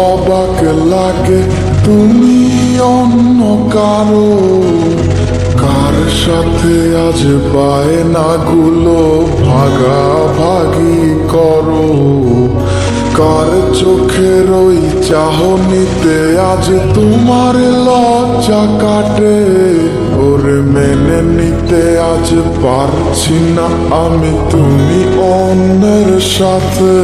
অবাক লাগে তুমি অন্য কারো, কার সাথে আজ বায়নাগুলো ভাগাভাগি করো, কার চোখের ওই চাহনিতে আজ তোমার লজ্জা কাটে। ওরে মেনে নিতে আজ পারছি না আমি তুমি অন্যের সাথে,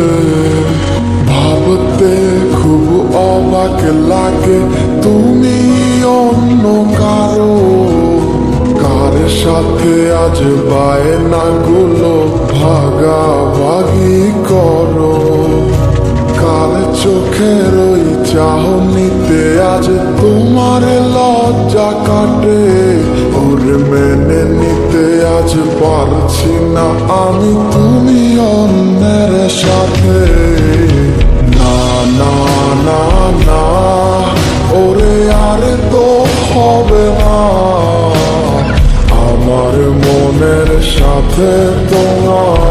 ভাবতে খুব অবাক লাগে তুমি অন্য কারো, কার সাথে আজ বায়নাগুলো ভাগাভাগি করো, কার চোখের ওই চাহনিতে আজ তোমার লজ্জা কাটে। ওরে মেনে নিতে আজ পারছি না আমি তুমি অন্যের সাথে। না না না না ওরে আর তো হবে না, আমার মনের সাথে তোমার